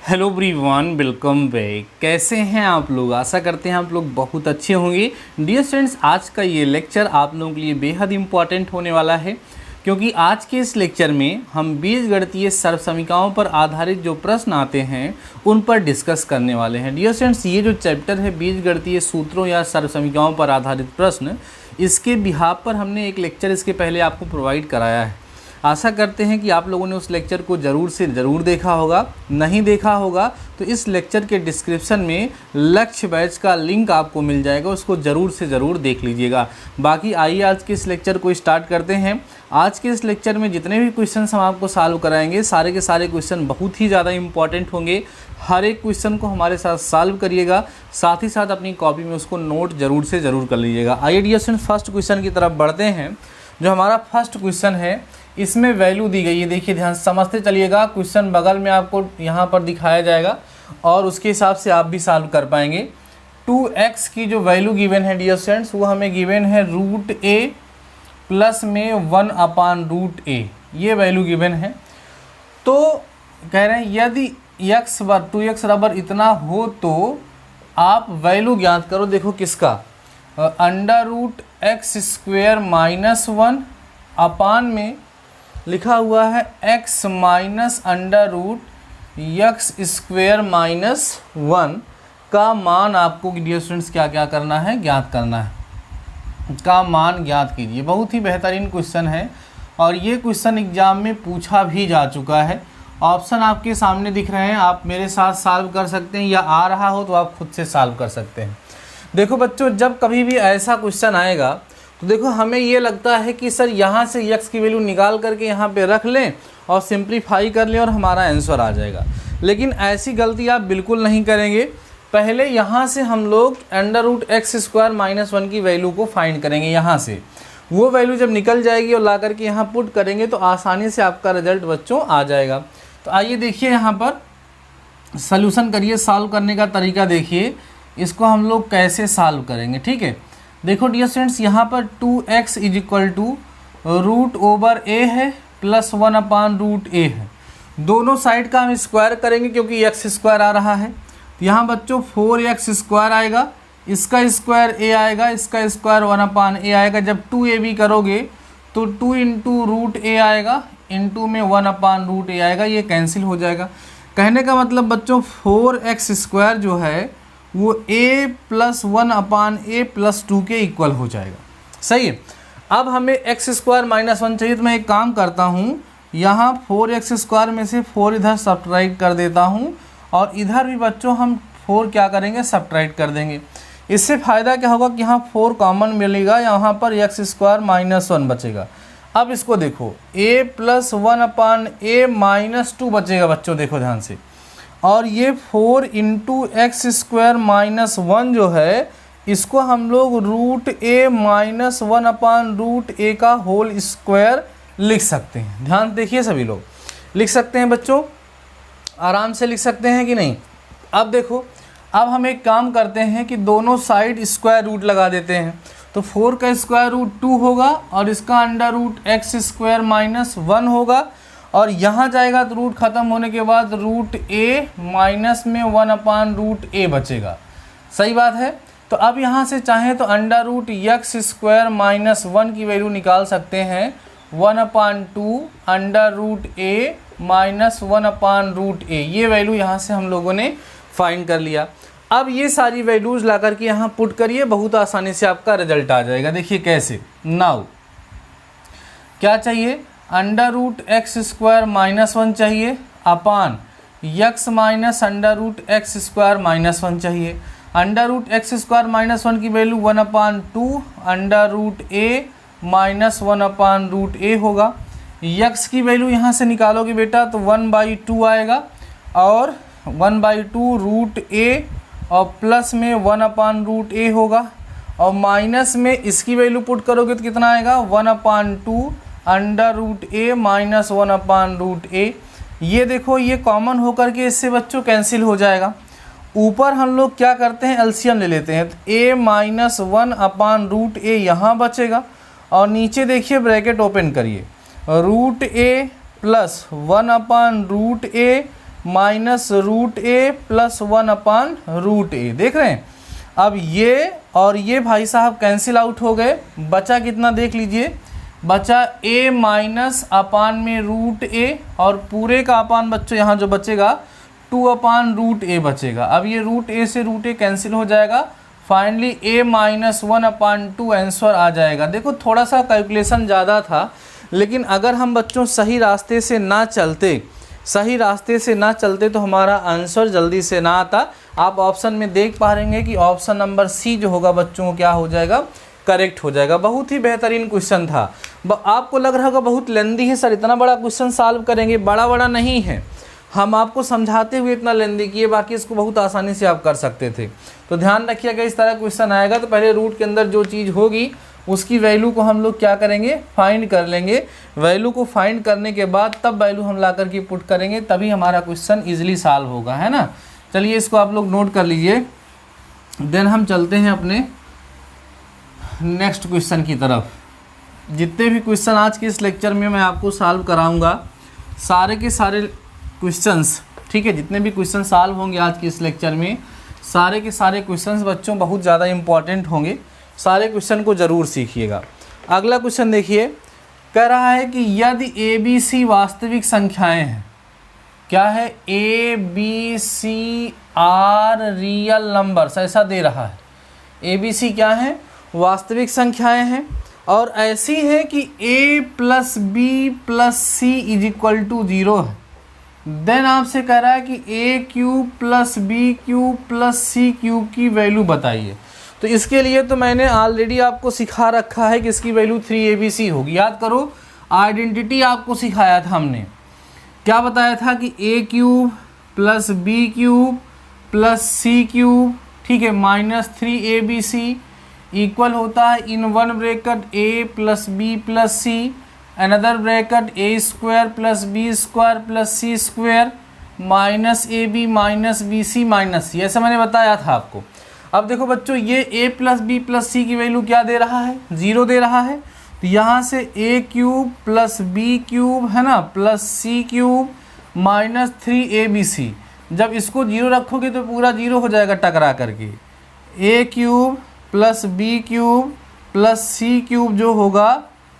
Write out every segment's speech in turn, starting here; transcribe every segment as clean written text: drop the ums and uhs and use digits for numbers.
Hello everyone, welcome back. कैसे हैं आप लोग? आशा करते हैं आप लोग बहुत अच्छे होंगे। डियर स्टूडेंट्स, आज का ये लेक्चर आप लोगों के लिए बेहद इंपॉर्टेंट होने वाला है, क्योंकि आज के इस लेक्चर में हम बीजगणितीय सर्वसमीकरणों पर आधारित जो प्रश्न आते हैं उन पर डिस्कस करने वाले हैं। डियर स्टूडेंट्स, ये जो चैप्टर है बीजगणितीय सूत्रों या सर्वसमीकरणों पर आधारित प्रश्न, इसके बिहाफ पर हमने एक लेक्चर इसके पहले आपको प्रोवाइड कराया है। आशा करते हैं कि आप लोगों ने उस लेक्चर को ज़रूर से ज़रूर देखा होगा। नहीं देखा होगा तो इस लेक्चर के डिस्क्रिप्शन में लक्ष्य बैच का लिंक आपको मिल जाएगा, उसको ज़रूर से ज़रूर देख लीजिएगा। बाकी आइए आज के इस लेक्चर को स्टार्ट करते हैं। आज के इस लेक्चर में जितने भी क्वेश्चन हम आपको सॉल्व कराएंगे, सारे के सारे क्वेश्चन बहुत ही ज़्यादा इंपॉर्टेंट होंगे। हर एक क्वेश्चन को हमारे साथ सॉल्व करिएगा, साथ ही साथ अपनी कॉपी में उसको नोट ज़रूर से ज़रूर कर लीजिएगा। आइए डियर स्टूडेंट्स, फर्स्ट क्वेश्चन की तरफ बढ़ते हैं। जो हमारा फर्स्ट क्वेश्चन है, इसमें वैल्यू दी गई है। देखिए, ध्यान समझते चलिएगा। क्वेश्चन बगल में आपको यहाँ पर दिखाया जाएगा और उसके हिसाब से आप भी सॉल्व कर पाएंगे। 2x की जो वैल्यू गिवन है डियर स्टूडेंट्स, वो हमें गिवन है √a प्लस में 1/√a, ये वैल्यू गिवन है। तो कह रहे हैं यदि 2x बराबर इतना हो तो आप वैल्यू ज्ञात करो। देखो किसका, √x² माइनस 1 अपान में लिखा हुआ है x माइनस √x² माइनस 1 का मान आपको डियर स्टूडेंट्स क्या क्या करना है, ज्ञात करना है। का मान ज्ञात कीजिए। बहुत ही बेहतरीन क्वेश्चन है और ये क्वेश्चन एग्जाम में पूछा भी जा चुका है। ऑप्शन आपके सामने दिख रहे हैं, आप मेरे साथ सॉल्व कर सकते हैं या आ रहा हो तो आप खुद से सॉल्व कर सकते हैं। देखो बच्चों, जब कभी भी ऐसा क्वेश्चन आएगा तो देखो हमें ये लगता है कि सर यहाँ से x की वैल्यू निकाल करके यहाँ पे रख लें और सिंप्लीफाई कर लें और हमारा आंसर आ जाएगा। लेकिन ऐसी गलती आप बिल्कुल नहीं करेंगे। पहले यहाँ से हम लोग √x² माइनस 1 की वैल्यू को फाइंड करेंगे। यहाँ से वो वैल्यू जब निकल जाएगी और ला करके यहाँ पुट करेंगे तो आसानी से आपका रिजल्ट बच्चों आ जाएगा। तो आइए देखिए, यहाँ पर सॉल्यूशन करिए। सॉल्व करने का तरीका देखिए, इसको हम लोग कैसे सॉल्व करेंगे। ठीक है, देखो डियर स्टूडेंट्स, यहाँ पर 2x = √a है प्लस 1/√a है। दोनों साइड का हम स्क्वायर करेंगे क्योंकि x² आ रहा है। तो यहाँ बच्चों 4x² आएगा, इसका स्क्वायर a आएगा, इसका स्क्वायर 1/a आएगा। जब 2ab करोगे तो 2 × √a आएगा, इंटू में 1/√a आएगा, ये कैंसिल हो जाएगा। कहने का मतलब बच्चों 4x² जो है वो a प्लस 1/a प्लस 2 के इक्वल हो जाएगा। सही है। अब हमें x² माइनस 1 चाहिए, तो मैं एक काम करता हूँ, यहाँ 4x² में से 4 इधर सब्ट्रैक्ट कर देता हूँ और इधर भी बच्चों हम 4 क्या करेंगे, सब्ट्रैक्ट कर देंगे। इससे फ़ायदा क्या होगा कि यहाँ 4 कॉमन मिलेगा, यहाँ पर x² माइनस 1 बचेगा। अब इसको देखो, a प्लस 1/a माइनस 2 बचेगा बच्चों, देखो ध्यान से। और ये 4 × x² माइनस 1 जो है, इसको हम लोग √a माइनस 1/√a का होल स्क्वायर लिख सकते हैं। ध्यान देखिए, सभी लोग लिख सकते हैं बच्चों, आराम से लिख सकते हैं कि नहीं। अब देखो, अब हम एक काम करते हैं कि दोनों साइड स्क्वायर रूट लगा देते हैं। तो 4 का स्क्वायर रूट 2 होगा और इसका √x² माइनस 1 होगा और यहाँ जाएगा तो रूट ख़त्म होने के बाद √a माइनस में 1/√a बचेगा। सही बात है। तो अब यहाँ से चाहें तो √x² माइनस 1 की वैल्यू निकाल सकते हैं, 1/2 √a माइनस 1/√a। ये वैल्यू यहाँ से हम लोगों ने फाइंड कर लिया। अब ये सारी वैल्यूज़ ला करके यहाँ पुट करिए, बहुत आसानी से आपका रिजल्ट आ जाएगा। देखिए कैसे। नाउ क्या चाहिए, √x² माइनस 1 चाहिए अपान x माइनस √x² माइनस 1 चाहिए। √x² माइनस 1 की वैल्यू 1/2 √a माइनस 1/√a होगा। x की वैल्यू यहाँ से निकालोगे बेटा तो 1/2 आएगा और 1/2 √a और प्लस में 1/√a होगा और माइनस में इसकी वैल्यू पुट करोगे तो कितना आएगा, 1/2 √a माइनस 1/√a। ये देखो, ये कॉमन होकर के इससे बच्चों कैंसिल हो जाएगा। ऊपर हम लोग क्या करते हैं, एलसीएम ले लेते हैं। तो a माइनस 1/√a यहाँ बचेगा और नीचे देखिए ब्रैकेट ओपन करिए, √a plus 1/√a minus root a plus 1/√a। देख रहे हैं, अब ये और ये भाई साहब कैंसिल आउट हो गए, बचा कितना देख लीजिए, बचा a माइनस अपान में रूट ए, और पूरे का अपान बच्चों यहाँ जो बचेगा 2/√a बचेगा। अब ये रूट ए से रूट ए कैंसिल हो जाएगा, फाइनली a माइनस 1/2 आंसर आ जाएगा। देखो थोड़ा सा कैलकुलेशन ज़्यादा था, लेकिन अगर हम बच्चों सही रास्ते से ना चलते तो हमारा आंसर जल्दी से ना आता। आप ऑप्शन में देख पा रहे हैं कि ऑप्शन नंबर सी जो होगा बच्चों क्या हो जाएगा, करेक्ट हो जाएगा। बहुत ही बेहतरीन क्वेश्चन था। आपको लग रहा होगा बहुत लेंदी है सर, इतना बड़ा क्वेश्चन सॉल्व करेंगे, बड़ा नहीं है, हम आपको समझाते हुए इतना लेंदी किए, बाकी इसको बहुत आसानी से आप कर सकते थे। तो ध्यान रखिएगा, इस तरह क्वेश्चन आएगा तो पहले रूट के अंदर जो चीज़ होगी उसकी वैल्यू को हम लोग क्या करेंगे, फाइंड कर लेंगे। वैल्यू को फाइंड करने के बाद तब वैल्यू हम ला करके पुट करेंगे, तभी हमारा क्वेश्चन ईजिली सॉल्व होगा, है ना। चलिए इसको आप लोग नोट कर लीजिए। देन हम चलते हैं अपने नेक्स्ट क्वेश्चन की तरफ। जितने भी क्वेश्चन आज के इस लेक्चर में मैं आपको सॉल्व कराऊंगा, सारे के सारे क्वेश्चंस, ठीक है, जितने भी क्वेश्चन सॉल्व होंगे आज के इस लेक्चर में, सारे के सारे क्वेश्चंस बच्चों बहुत ज़्यादा इंपॉर्टेंट होंगे। सारे क्वेश्चन को ज़रूर सीखिएगा। अगला क्वेश्चन देखिए, कह रहा है कि यदि ए बी सी वास्तविक संख्याएं हैं, क्या है, a b c are real numbers, ऐसा दे रहा है। ए बी सी क्या है, वास्तविक संख्याएं हैं, और ऐसी है कि a plus B plus c is equal to 0 है। देन आपसे कह रहा है कि a cube plus B cube plus C cube की वैल्यू बताइए। तो इसके लिए तो मैंने ऑलरेडी आपको सिखा रखा है कि इसकी वैल्यू 3abc होगी। याद करो, आइडेंटिटी आपको सिखाया था हमने, क्या बताया था कि a cube plus B cube plus C cube, ठीक है, माइनस 3abc इक्वल होता है in one bracket a plus B plus c, another bracket a square plus B square plus C square minus A b minus b c minus c, ऐसा मैंने बताया था आपको। अब देखो बच्चों, ये a प्लस बी प्लस सी की वैल्यू क्या दे रहा है, 0 दे रहा है। तो यहाँ से a cube plus B cube है ना प्लस सी क्यूब माइनस 3abc, जब इसको 0 रखोगे तो पूरा 0 हो जाएगा टकरा करके। a cube plus B cube plus C cube जो होगा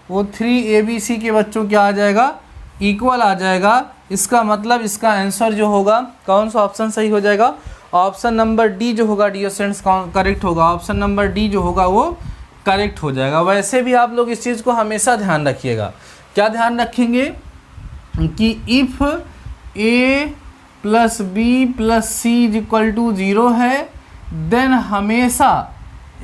वो 3abc के बच्चों क्या आ जाएगा, इक्वल आ जाएगा। इसका मतलब इसका आंसर जो होगा, कौन सा ऑप्शन सही हो जाएगा, ऑप्शन नंबर डी जो होगा डियर स्टूडेंट्स करेक्ट होगा। ऑप्शन नंबर डी जो होगा वो करेक्ट हो जाएगा। वैसे भी आप लोग इस चीज़ को हमेशा ध्यान रखिएगा। क्या ध्यान रखेंगे कि if a plus B plus c is equal to 0 है, देन हमेशा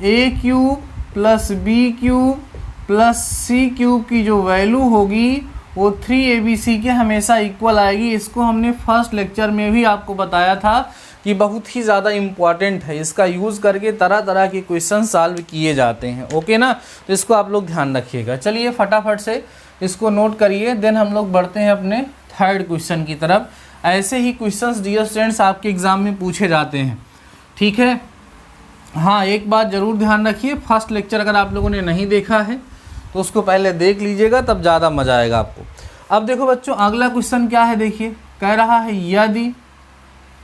a cube plus B cube plus C cube की जो वैल्यू होगी वो 3abc के हमेशा इक्वल आएगी। इसको हमने फर्स्ट लेक्चर में भी आपको बताया था कि बहुत ही ज़्यादा इम्पॉर्टेंट है, इसका यूज़ करके तरह तरह के क्वेश्चन सॉल्व किए जाते हैं। ओके ना, तो इसको आप लोग ध्यान रखिएगा। चलिए फटाफट से इसको नोट करिए, देन हम लोग बढ़ते हैं अपने थर्ड क्वेश्चन की तरफ। ऐसे ही क्वेश्चंस डियर स्टूडेंट्स आपके एग्ज़ाम में पूछे जाते हैं, ठीक है। हाँ, एक बात ज़रूर ध्यान रखिए, फर्स्ट लेक्चर अगर आप लोगों ने नहीं देखा है तो उसको पहले देख लीजिएगा, तब ज़्यादा मज़ा आएगा आपको। अब देखो बच्चों, अगला क्वेश्चन क्या है, देखिए कह रहा है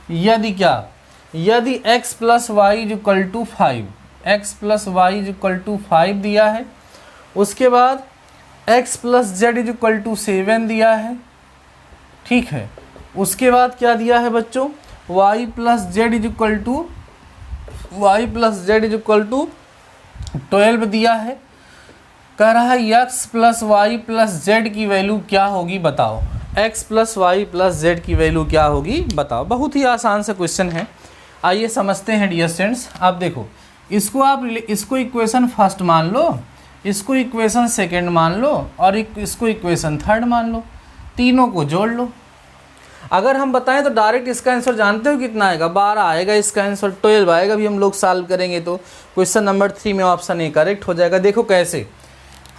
यदि क्या, यदि x plus y is equal to 5, x plus y is equal to 5 दिया है, उसके बाद x plus z is equal to 7 दिया है, ठीक है। उसके बाद क्या दिया है बच्चों, y plus z is equal to 12 दिया है। कह रहा है x plus y plus z की वैल्यू क्या होगी बताओ, x plus y plus z की वैल्यू क्या होगी बताओ। बहुत ही आसान सा क्वेश्चन है, आइए समझते हैं डियर स्टूडेंट्स। आप देखो, इसको इक्वेशन फर्स्ट मान लो, इसको इक्वेशन सेकंड मान लो, और इसको इक्वेशन थर्ड मान लो, तीनों को जोड़ लो। अगर हम बताएं तो डायरेक्ट इसका आंसर जानते हो कितना आएगा, 12 आएगा, इसका आंसर 12 आएगा। अभी हम लोग सॉल्व करेंगे तो क्वेश्चन नंबर 3 में ऑप्शन ए करेक्ट हो जाएगा। देखो कैसे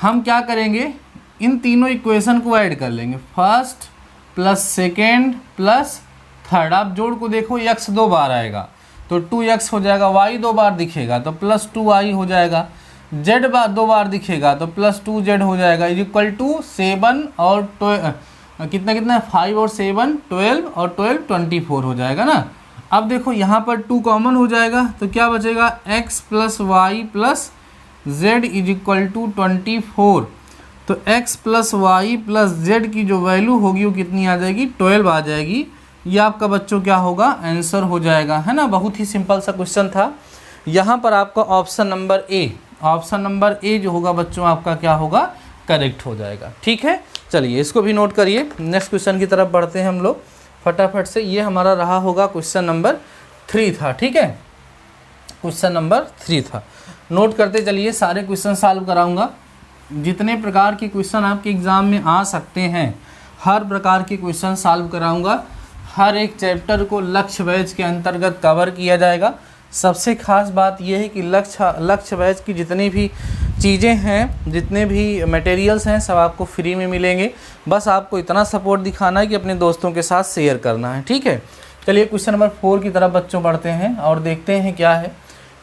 हम क्या करेंगे, इन तीनों इक्वेशन को ऐड कर लेंगे, first plus second plus third. आप जोड़ को देखो, x 2 बार आएगा तो 2x हो जाएगा, y 2 बार दिखेगा तो प्लस 2y हो जाएगा, z 2 बार दिखेगा तो प्लस 2z हो जाएगा, इज इक्वल टू 7 और कितना कितना है 5 और 7 12 और 12 24 हो जाएगा ना। अब देखो यहाँ पर 2 कॉमन हो जाएगा तो क्या बचेगा x plus y plus z is equal to 24। तो x plus y plus z की जो वैल्यू होगी वो कितनी आ जाएगी 12 आ जाएगी। ये आपका बच्चों क्या होगा आंसर हो जाएगा, है ना। बहुत ही सिंपल सा क्वेश्चन था। यहाँ पर आपका ऑप्शन नंबर ए जो होगा बच्चों आपका क्या होगा करेक्ट हो जाएगा। ठीक है, चलिए इसको भी नोट करिए। नेक्स्ट क्वेश्चन की तरफ बढ़ते हैं हम लोग फटाफट से। ये हमारा रहा होगा क्वेश्चन नंबर 3 था। ठीक है, क्वेश्चन नंबर 3 था। नोट करते चलिए, सारे क्वेश्चन सॉल्व कराऊंगा। जितने प्रकार के क्वेश्चन आपके एग्ज़ाम में आ सकते हैं हर प्रकार के क्वेश्चन सॉल्व कराऊंगा। हर एक चैप्टर को लक्ष्य बैच के अंतर्गत कवर किया जाएगा। सबसे खास बात यह है कि लक्ष्य बैच की जितनी भी चीज़ें हैं, जितने भी मटेरियल्स हैं, सब आपको फ्री में मिलेंगे। बस आपको इतना सपोर्ट दिखाना है कि अपने दोस्तों के साथ शेयर करना है। ठीक है, चलिए क्वेश्चन नंबर 4 की तरफ बच्चों बढ़ते हैं और देखते हैं क्या है।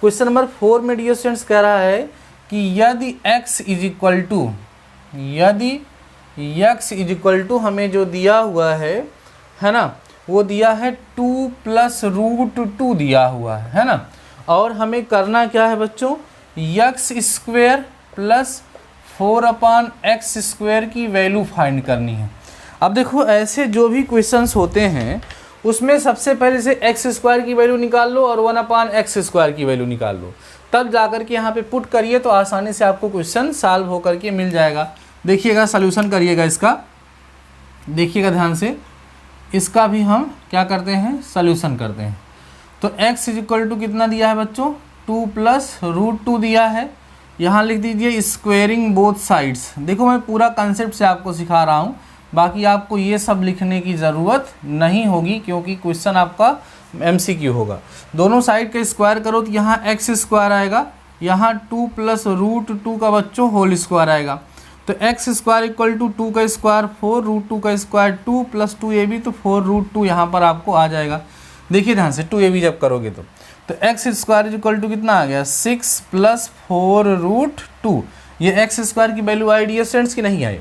क्वेश्चन नंबर 4 में डियर स्टूडेंट्स कह रहा है कि यदि x इज इक्वल टू हमें जो दिया हुआ है ना, वो दिया है 2 प्लस रूट 2 दिया हुआ है ना। और हमें करना क्या है बच्चों x square plus 4/x square की वैल्यू फाइंड करनी है। अब देखो ऐसे जो भी क्वेश्चंस होते हैं उसमें सबसे पहले से x स्क्वायर की वैल्यू निकाल लो और 1/x स्क्वायर की वैल्यू निकाल लो, तब जाकर के यहाँ पे पुट करिए तो आसानी से आपको क्वेश्चन सॉल्व होकर के मिल जाएगा। देखिएगा, सॉल्यूशन करिएगा इसका, देखिएगा ध्यान से। इसका भी हम क्या करते हैं सॉल्यूशन करते हैं। तो x इज इक्वल टू कितना दिया है बच्चों 2 प्लस रूट 2 दिया है। यहाँ लिख दीजिए स्क्वेयरिंग बोथ साइड्स। देखो मैं पूरा कंसेप्ट से आपको सिखा रहा हूँ, बाकी आपको ये सब लिखने की ज़रूरत नहीं होगी क्योंकि क्वेश्चन आपका MCQ होगा। दोनों साइड का स्क्वायर करो तो यहाँ x स्क्वायर आएगा, यहाँ 2 प्लस रूट 2 का बच्चों होल स्क्वायर आएगा। तो x स्क्वायर इक्वल टू 2 का स्क्वायर 4 रूट 2 का स्क्वायर 2 प्लस 2ab तो 4 रूट 2 यहाँ पर आपको आ जाएगा। देखिए ध्यान से 2ab जब करोगे तो x स्क्वायर इक्वल टू कितना आ गया 6 प्लस 4 रूट 2। ये x स्क्वायर की वैल्यू आई डियर स्टूडेंट्स की नहीं आई।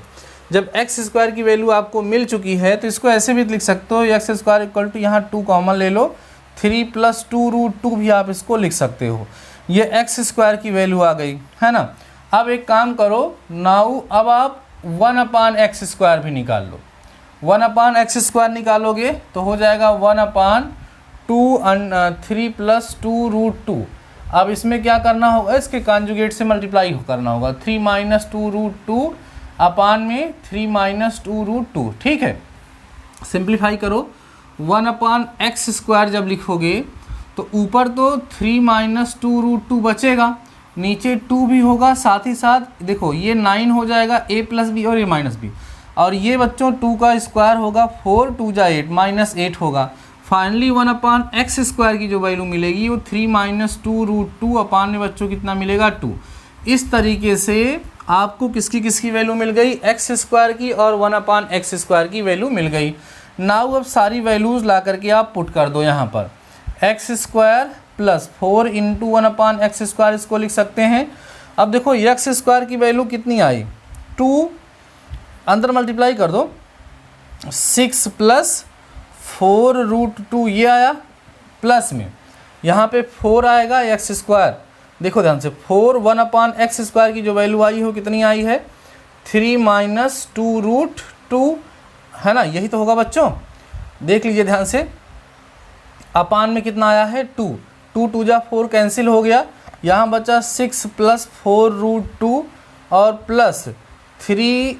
जब x स्क्वायर की वैल्यू आपको मिल चुकी है तो इसको ऐसे भी लिख सकते हो x स्क्वायर इक्वल टू यहाँ 2 कॉमन ले लो 3 प्लस 2 रूट 2 भी आप इसको लिख सकते हो। ये x स्क्वायर की वैल्यू आ गई है ना। अब एक काम करो नाउ, अब आप 1/x स्क्वायर भी निकाल लो। 1/x स्क्वायर निकालोगे तो हो जाएगा 1/3 प्लस 2 रूट 2। अब इसमें क्या करना होगा इसके कॉन्जुगेट से मल्टीप्लाई करना होगा 3 माइनस 2 रूट 2 अपान में 3 माइनस 2 रूट 2। ठीक है, सिंप्लीफाई करो 1/x स्क्वायर जब लिखोगे तो ऊपर तो 3 माइनस 2 रूट 2 बचेगा, नीचे 2 भी होगा, साथ ही साथ देखो ये 9 हो जाएगा a प्लस बी और a माइनस बी, और ये बच्चों 2 का स्क्वायर होगा 4 2 जा 8 माइनस 8 होगा। फाइनली 1/x स्क्वायर की जो वैल्यू मिलेगी वो 3 माइनस 2 रूट 2 अपान में बच्चों कितना मिलेगा 2। इस तरीके से आपको किसकी वैल्यू मिल गई x स्क्वायर की और 1/x स्क्वायर की वैल्यू मिल गई। नाउ अब सारी वैल्यूज़ ला करके आप पुट कर दो यहाँ पर x square plus 4 into 1/x square इसको लिख सकते हैं। अब देखो x स्क्वायर की वैल्यू कितनी आई 2, अंदर मल्टीप्लाई कर दो 6 प्लस 4 रूट 2 ये आया, प्लस में यहाँ पे 4 आएगा x स्क्वायर। देखो ध्यान से 4 1/x स्क्वायर की जो वैल्यू आई हो कितनी आई है 3 माइनस 2 रूट 2 है ना, यही तो होगा बच्चों। देख लीजिए ध्यान से, अपान में कितना आया है 2 2 जा 4 कैंसिल हो गया, यहाँ बचा 6 प्लस 4 रूट 2 और प्लस 3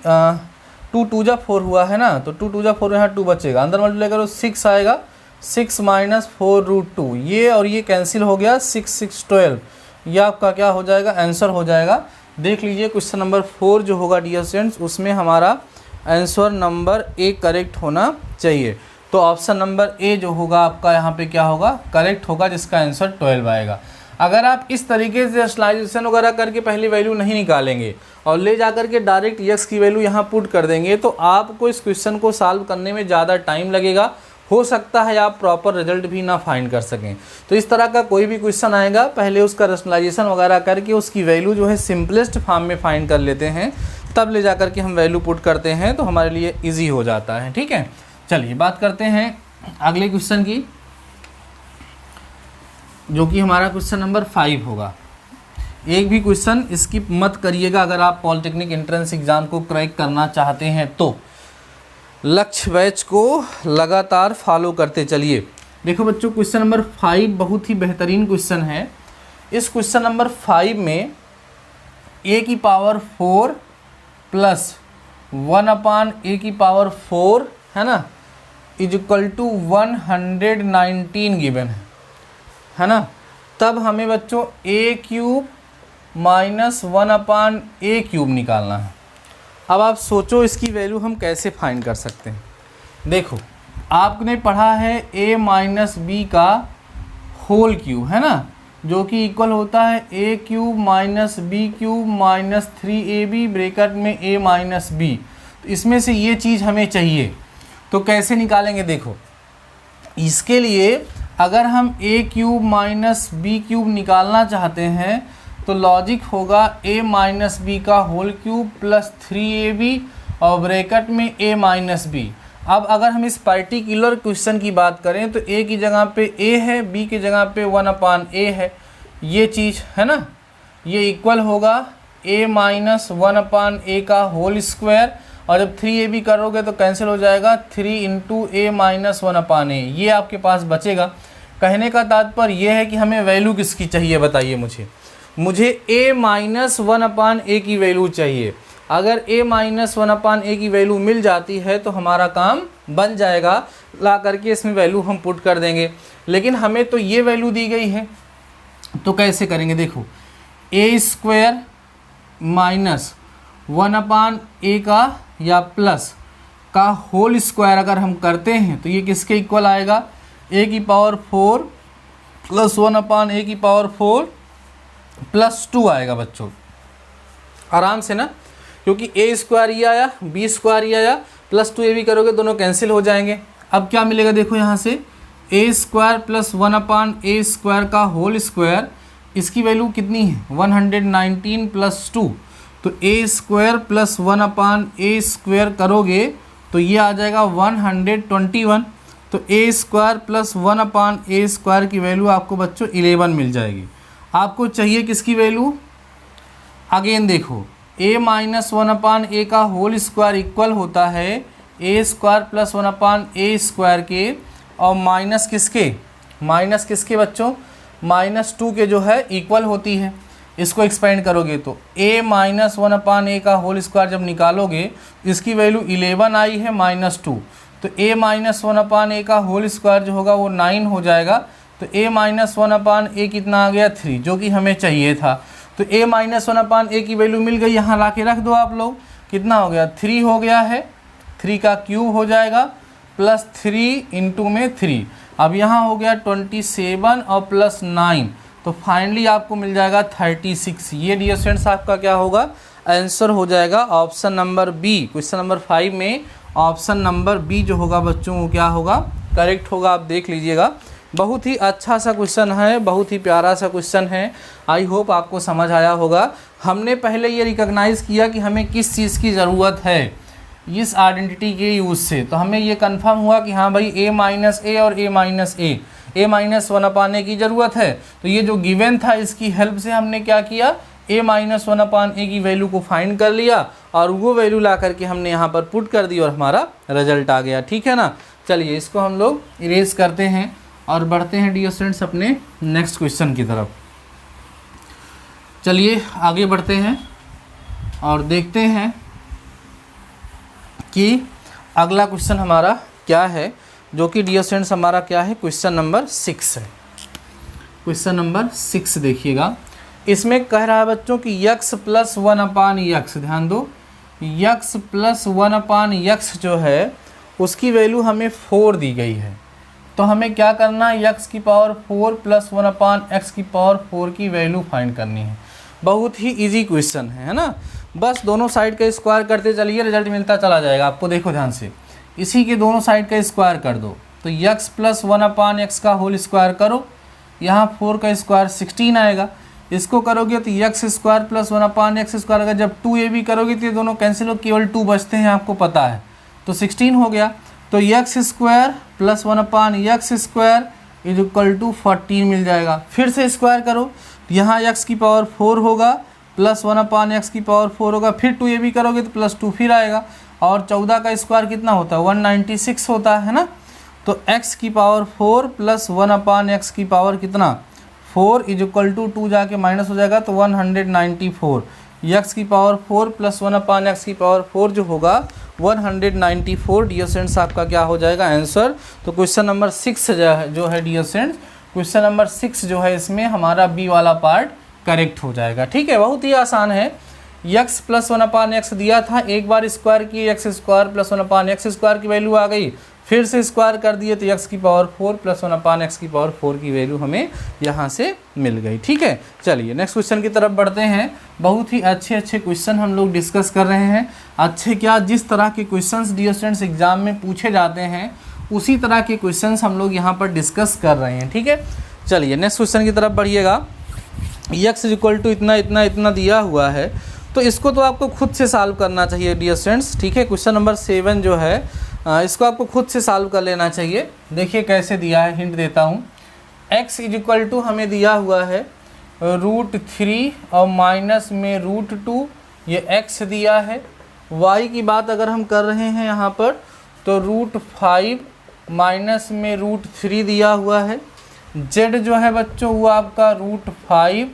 2 जा 4 हुआ है ना, तो 2 जा 4 यहाँ 2 बचेगा, अंदर मल्टीप्लाई करो 6 आएगा 6 माइनस 4 रूट 2, ये और ये कैंसिल हो गया 6 6 12, ये आपका क्या हो जाएगा आंसर हो जाएगा। देख लीजिए क्वेश्चन नंबर 4 जो होगा डियर स्टूडेंट्स उसमें हमारा आंसर नंबर ए करेक्ट होना चाहिए। तो ऑप्शन नंबर ए जो होगा आपका यहाँ पे क्या होगा करेक्ट होगा, जिसका आंसर 12 आएगा। अगर आप इस तरीके से रैशनलाइजेशन वगैरह करके पहली वैल्यू नहीं निकालेंगे और ले जाकर के डायरेक्ट x की वैल्यू यहाँ पुट कर देंगे तो आपको इस क्वेश्चन को सॉल्व करने में ज़्यादा टाइम लगेगा, हो सकता है आप प्रॉपर रिजल्ट भी ना फाइंड कर सकें। तो इस तरह का कोई भी क्वेश्चन आएगा पहले उसका रैशनलाइजेशन वगैरह करके उसकी वैल्यू जो है सिंपलेस्ट फॉर्म में फाइंड कर लेते हैं, तब ले जा कर के हम वैल्यू पुट करते हैं तो हमारे लिए ईजी हो जाता है। ठीक है, चलिए बात करते हैं अगले क्वेश्चन की, जो कि हमारा क्वेश्चन नंबर 5 होगा। एक भी क्वेश्चन स्किप मत करिएगा अगर आप पॉलिटेक्निक एंट्रेंस एग्ज़ाम को क्रैक करना चाहते हैं तो। लक्ष्य बैच को लगातार फॉलो करते चलिए। देखो बच्चों, क्वेश्चन नंबर 5 बहुत ही बेहतरीन क्वेश्चन है। इस क्वेश्चन नंबर 5 में a की पावर 4 प्लस 1/a⁴ है ना, इक्वल टू 119 गिवन है ना। तब हमें बच्चों a³ माइनस 1/a³ निकालना है। अब आप सोचो इसकी वैल्यू हम कैसे फाइंड कर सकते हैं। देखो, आपने पढ़ा है a माइनस बी का होल क्यूब है ना, जो कि इक्वल होता है a³ minus b³ minus 3ab bracket में a माइनस b। तो इसमें से ये चीज़ हमें चाहिए, तो कैसे निकालेंगे। देखो, इसके लिए अगर हम a³ माइनस b³ निकालना चाहते हैं तो लॉजिक होगा a माइनस बी का होल क्यूब प्लस 3ab और ब्रैकेट में a माइनस b। अब अगर हम इस पर्टिकुलर क्वेश्चन की बात करें तो a की जगह पे a है, b की जगह पे 1/a है, ये चीज़ है ना। ये इक्वल होगा a माइनस 1/a का होल स्क्वायर, और जब 3ab करोगे तो कैंसिल हो जाएगा 3 इंटू a माइनस 1/a, ये आपके पास बचेगा। कहने का तात्पर्य यह है कि हमें वैल्यू किसकी चाहिए बताइए मुझे a माइनस 1/a की वैल्यू चाहिए। अगर a माइनस 1/a की वैल्यू मिल जाती है तो हमारा काम बन जाएगा, ला करके इसमें वैल्यू हम पुट कर देंगे। लेकिन हमें तो ये वैल्यू दी गई है, तो कैसे करेंगे। देखो, a² माइनस 1/a का या प्लस का होल स्क्वायर अगर हम करते हैं तो ये किसके इक्वल आएगा, a⁴ प्लस 1/a⁴ प्लस 2 आएगा बच्चों, आराम से ना, क्योंकि a² ये आया, b² ये आया, प्लस 2ab करोगे दोनों कैंसिल हो जाएंगे। अब क्या मिलेगा, देखो यहाँ से a² प्लस 1/a² का होल स्क्वायर, इसकी वैल्यू कितनी है 119 प्लस 2, तो a² प्लस 1/a² करोगे तो ये आ जाएगा 121। तो a² प्लस 1/a² की वैल्यू आपको बच्चों 11 मिल जाएगी। आपको चाहिए किसकी वैल्यू, अगेन देखो a माइनस 1/a का होल स्क्वायर इक्वल होता है a² प्लस 1/a² के, और माइनस किसके बच्चों, -2 के जो है इक्वल होती है। इसको एक्सपेंड करोगे तो a माइनस 1/a का होल स्क्वायर जब निकालोगे इसकी वैल्यू 11 आई है -2, तो a माइनस 1/a का होल स्क्वायर जो होगा वो 9 हो जाएगा। तो a माइनस 1/a कितना आ गया 3, जो कि हमें चाहिए था। तो a माइनस 1/a की वैल्यू मिल गई, यहाँ ला के रख दो आप लोग, कितना हो गया 3 हो गया है, 3 का क्यूब हो जाएगा प्लस 3 इंटू में 3। अब यहाँ हो गया 27 और प्लस 9, तो फाइनली आपको मिल जाएगा 36। ये डियर स्टूडेंट्स आपका क्या होगा, आंसर हो जाएगा option number B. Question number 5 में ऑप्शन नंबर बी जो होगा बच्चों वो क्या होगा, करेक्ट होगा। आप देख लीजिएगा, बहुत ही अच्छा सा क्वेश्चन है, बहुत ही प्यारा सा क्वेश्चन है। आई होप आपको समझ आया होगा। हमने पहले ये रिकॉग्नाइज़ किया कि हमें किस चीज़ की ज़रूरत है इस आइडेंटिटी के यूज़ से, तो हमें ये कंफर्म हुआ कि हाँ भाई a माइनस a और a माइनस a 1/a की ज़रूरत है। तो ये जो गिवन था इसकी हेल्प से हमने क्या किया, a माइनस 1/a की वैल्यू को फाइंड कर लिया और वो वैल्यू ला करके हमने यहाँ पर पुट कर दी और हमारा रिजल्ट आ गया। ठीक है ना। चलिए इसको हम लोग इरेज करते हैं और बढ़ते हैं डियर स्टूडेंट्स अपने नेक्स्ट क्वेश्चन की तरफ। चलिए आगे बढ़ते हैं और देखते हैं कि अगला क्वेश्चन हमारा क्या है, जो कि डियर स्टूडेंट्स हमारा क्या है, क्वेश्चन नंबर 6 है। क्वेश्चन नंबर 6 देखिएगा, इसमें कह रहा है बच्चों कि x प्लस 1/x, ध्यान दो, x प्लस 1/x जो है उसकी वैल्यू हमें 4 दी गई है। तो हमें क्या करना है, x की पावर 4 प्लस 1/x की पावर 4 की वैल्यू फाइंड करनी है। बहुत ही इजी क्वेश्चन है ना, बस दोनों साइड का स्क्वायर करते चलिए, रिजल्ट मिलता चला जाएगा आपको। देखो ध्यान से, इसी के दोनों साइड का स्क्वायर कर दो, तो x प्लस 1/x का होल स्क्वायर करो, यहाँ 4 का स्क्वायर 16 आएगा, इसको करोगे तो एक्स स्क्वायर प्लस 1/x², अगर जब 2ab करोगे तो ये दोनों कैंसिल हो, केवल 2 बचते हैं, आपको पता है, तो 16 हो गया। तो x² plus 1/x² is equal to 14 मिल जाएगा। फिर से स्क्वायर करो तो यहाँ x⁴ होगा प्लस 1/x⁴ होगा, फिर 2ab करोगे तो +2 फिर आएगा, और 14 का स्क्वायर कितना होता है 196 होता है ना। तो x⁴ प्लस 1/x कितना 4 इज इक्वल टू 2 जाके माइनस हो जाएगा तो 194। x⁴ प्लस 1/x⁴ जो होगा 194 डियर स्टूडेंट्स आपका क्या हो जाएगा आंसर। तो क्वेश्चन नंबर 6 जो है डियर स्टूडेंट्स, क्वेश्चन नंबर 6 जो है इसमें हमारा बी वाला पार्ट करेक्ट हो जाएगा। ठीक है, बहुत ही आसान है। x प्लस 1/x दिया था, एक बार स्क्वायर किए x² प्लस 1/x² की वैल्यू आ गई, फिर से स्क्वायर कर दिए तो x⁴ प्लस 1/x⁴ की वैल्यू हमें यहाँ से मिल गई। ठीक है, चलिए नेक्स्ट क्वेश्चन की तरफ बढ़ते हैं। बहुत ही अच्छे अच्छे क्वेश्चन हम लोग डिस्कस कर रहे हैं। अच्छे क्या, जिस तरह के क्वेश्चंस डियर स्टूडेंट्स एग्जाम में पूछे जाते हैं उसी तरह के क्वेश्चंस हम लोग यहाँ पर डिस्कस कर रहे हैं। ठीक है, चलिए नेक्स्ट क्वेश्चन की तरफ बढ़िएगा। x इक्वल टू इतना इतना इतना दिया हुआ है, तो इसको तो आपको खुद से सॉल्व करना चाहिए डियर स्टूडेंट्स। ठीक है, क्वेश्चन नंबर 7 जो है इसको आपको खुद से सॉल्व कर लेना चाहिए। देखिए कैसे दिया है, हिंट देता हूँ। x इक्वल टू हमें दिया हुआ है √3 और माइनस में √2, ये x दिया है। y की बात अगर हम कर रहे हैं यहाँ पर तो √5 माइनस में √3 दिया हुआ है। z जो है बच्चों वो आपका √5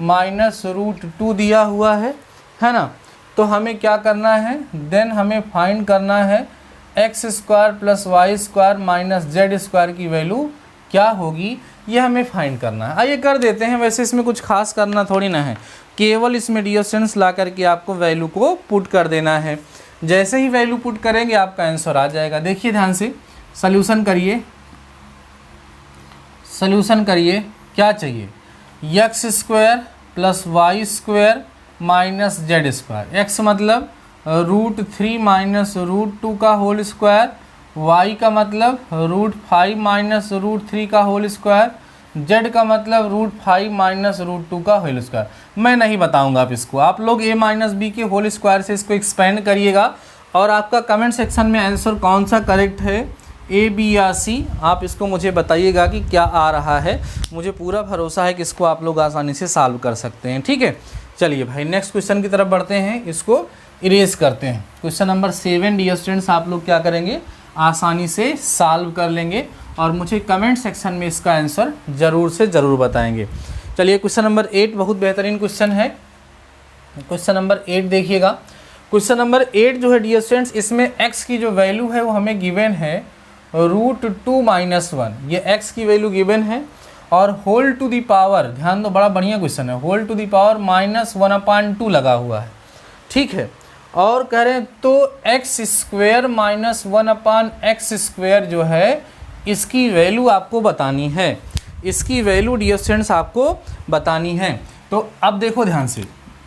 माइनस √2 दिया हुआ है ना। तो हमें क्या करना है, देन हमें फाइंड करना है x² plus y² minus z² की वैल्यू क्या होगी, ये हमें फाइंड करना है। आइए कर देते हैं। वैसे इसमें कुछ खास करना थोड़ी ना है, केवल इसमें डियर स्टूडेंट्स ला करके आपको वैल्यू को पुट कर देना है। जैसे ही वैल्यू पुट करेंगे आपका आंसर आ जाएगा। देखिए ध्यान से सॉल्यूशन करिए, सॉल्यूशन करिए। क्या चाहिए, x² plus y² minus z²। x मतलब √3 माइनस √2 का होल स्क्वायर, y का मतलब √5 माइनस √3 का होल स्क्वायर, z का मतलब √5 माइनस √2 का होल स्क्वायर। मैं नहीं बताऊंगा आप इसको, आप लोग a माइनस बी के होल स्क्वायर से इसको एक्सपेंड करिएगा, और आपका कमेंट सेक्शन में आंसर कौन सा करेक्ट है, a, b या c, आप इसको मुझे बताइएगा कि क्या आ रहा है। मुझे पूरा भरोसा है कि इसको आप लोग आसानी से सॉल्व कर सकते हैं। ठीक है, चलिए भाई नेक्स्ट क्वेश्चन की तरफ बढ़ते हैं, इसको इरेज करते हैं। क्वेश्चन नंबर 7 डियर स्टूडेंट्स आप लोग क्या करेंगे, आसानी से सॉल्व कर लेंगे और मुझे कमेंट सेक्शन में इसका आंसर ज़रूर से ज़रूर बताएंगे। चलिए क्वेश्चन नंबर 8 बहुत बेहतरीन क्वेश्चन है। क्वेश्चन नंबर 8 देखिएगा। क्वेश्चन नंबर 8 जो है डियर स्टूडेंट्स, इसमें x की जो वैल्यू है वो हमें गिवन है √2 माइनस 1, ये x की वैल्यू गिवन है, और होल टू दी पावर, ध्यान दो बड़ा बढ़िया क्वेश्चन है, होल टू दी पावर -1/2 लगा हुआ है। ठीक है, और कह रहे हैं तो x² माइनस 1/x² जो है इसकी वैल्यू आपको बतानी है, इसकी वैल्यू डियर स्टूडेंट्स आपको बतानी है। तो अब देखो ध्यान से,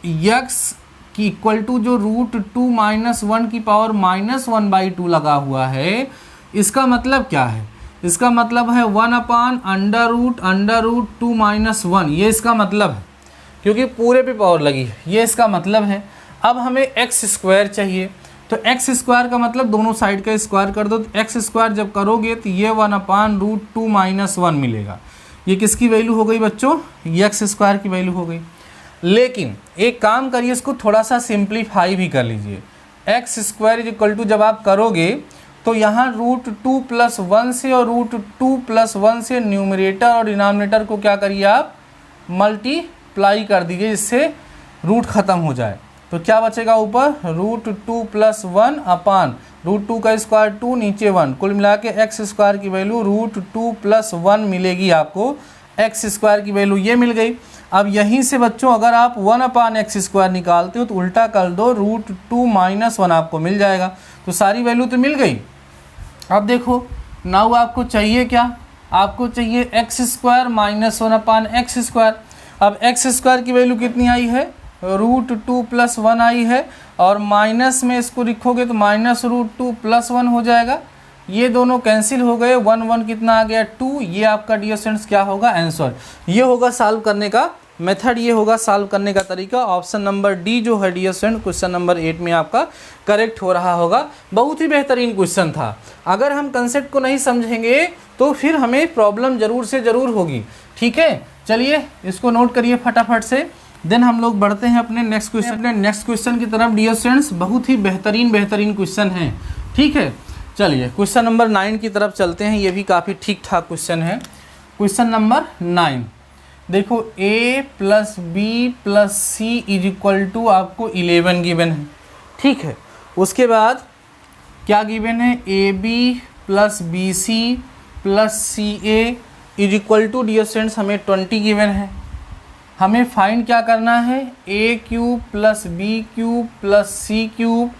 x की इक्वल टू जो √2 माइनस 1 की पावर -1/2 लगा हुआ है, इसका मतलब क्या है, इसका मतलब है 1/√2 माइनस 1, ये इसका मतलब है, क्योंकि पूरे पे पावर लगी है, ये इसका मतलब है। अब हमें x² चाहिए, तो x² का मतलब दोनों साइड का स्क्वायर कर दो, तो x² जब करोगे तो ये 1/√2 माइनस 1 मिलेगा। ये किसकी वैल्यू हो गई बच्चों, ये x² की वैल्यू हो गई। लेकिन एक काम करिए, इसको थोड़ा सा सिंप्लीफाई भी कर लीजिए। x² इक्वल टू जब आप करोगे तो यहाँ √2 प्लस 1 से और √2 प्लस 1 से न्यूमरेटर और डिनोमिनेटर को क्या करिए आप मल्टीप्लाई कर दीजिए, जिससे रूट ख़त्म हो जाए। तो क्या बचेगा ऊपर, √2 प्लस 1 अपान √2 का स्क्वायर 2 नीचे 1, कुल मिला के x² की वैल्यू √2 प्लस 1 मिलेगी आपको, x² की वैल्यू ये मिल गई। अब यहीं से बच्चों अगर आप 1/x² निकालते हो तो उल्टा कर दो, √2 माइनस 1 आपको मिल जाएगा। तो सारी वैल्यू तो मिल गई। अब देखो नाउ आपको चाहिए क्या, आपको चाहिए x² माइनस 1/x²। अब x² की वैल्यू कितनी आई है, √2 प्लस 1 आई है, और माइनस में इसको लिखोगे तो माइनस √2 प्लस 1 हो जाएगा। ये दोनों कैंसिल हो गए, 1 1 कितना आ गया 2। ये आपका डियर स्टूडेंट्स क्या होगा आंसर, ये होगा सॉल्व करने का मेथड ये होगा सॉल्व करने का तरीका। ऑप्शन नंबर डी जो है डियर स्टूडेंट क्वेश्चन नंबर 8 में आपका करेक्ट हो रहा होगा। बहुत ही बेहतरीन क्वेश्चन था। अगर हम कंसेप्ट को नहीं समझेंगे तो फिर हमें प्रॉब्लम जरूर से ज़रूर होगी। ठीक है, चलिए इसको नोट करिए फटाफट से। देन हम लोग बढ़ते हैं अपने नेक्स्ट क्वेश्चन की तरफ डियर स्टूडेंट्स। बहुत ही बेहतरीन क्वेश्चन है। ठीक है, चलिए क्वेश्चन नंबर 9 की तरफ चलते हैं। ये भी काफ़ी ठीक ठाक क्वेश्चन है। क्वेश्चन नंबर 9 देखो, a plus B plus c is equal to आपको 11 गिवन है। ठीक है, उसके बाद क्या गिवन है, a B plus B C plus C a is equal to dear students हमें 20 गिवन है। हमें फाइंड क्या करना है, a cube plus B cube plus C cube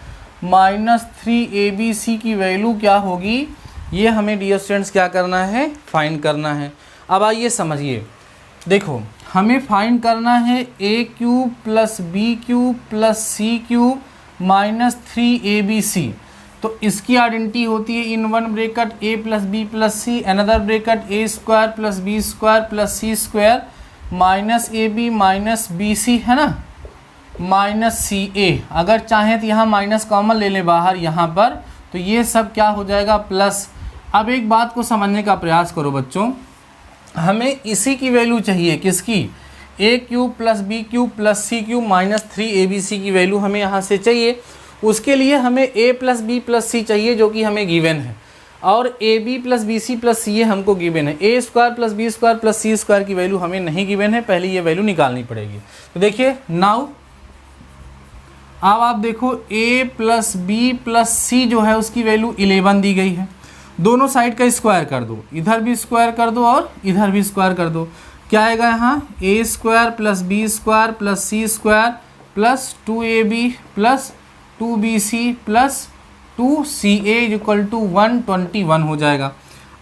minus 3abc की वैल्यू क्या होगी, ये हमें डियर स्टूडेंट्स क्या करना है, फाइंड करना है। अब आइए समझिए, देखो हमें फाइंड करना है a cube plus B cube plus C cube minus 3abc। तो इसकी आइडेंटिटी होती है in one bracket a plus B plus c, another bracket a square plus B square plus C square minus A b minus b c, है ना, minus सी ए। अगर चाहें तो यहाँ माइनस कॉमन ले लें बाहर यहाँ पर, तो ये सब क्या हो जाएगा, प्लस। अब एक बात को समझने का प्रयास करो बच्चों, हमें इसी की वैल्यू चाहिए, किसकी, a cube plus B cube plus C cube minus 3abc की वैल्यू हमें यहाँ से चाहिए। उसके लिए हमें a plus B plus c चाहिए जो कि हमें गिवन है, और a B plus B C plus C a हमको गिवन है। A square plus B square plus C square की वैल्यू हमें नहीं गिवन है, पहले ये वैल्यू निकालनी पड़ेगी। तो देखिए नाउ अब आप देखो a प्लस बी प्लस सी जो है उसकी वैल्यू 11 दी गई है। दोनों साइड का स्क्वायर कर दो, इधर भी स्क्वायर कर दो और इधर भी स्क्वायर कर दो। क्या आएगा यहाँ, a square plus B square plus C square plus 2ab plus 2bc plus 2ca is equal to 121 हो जाएगा।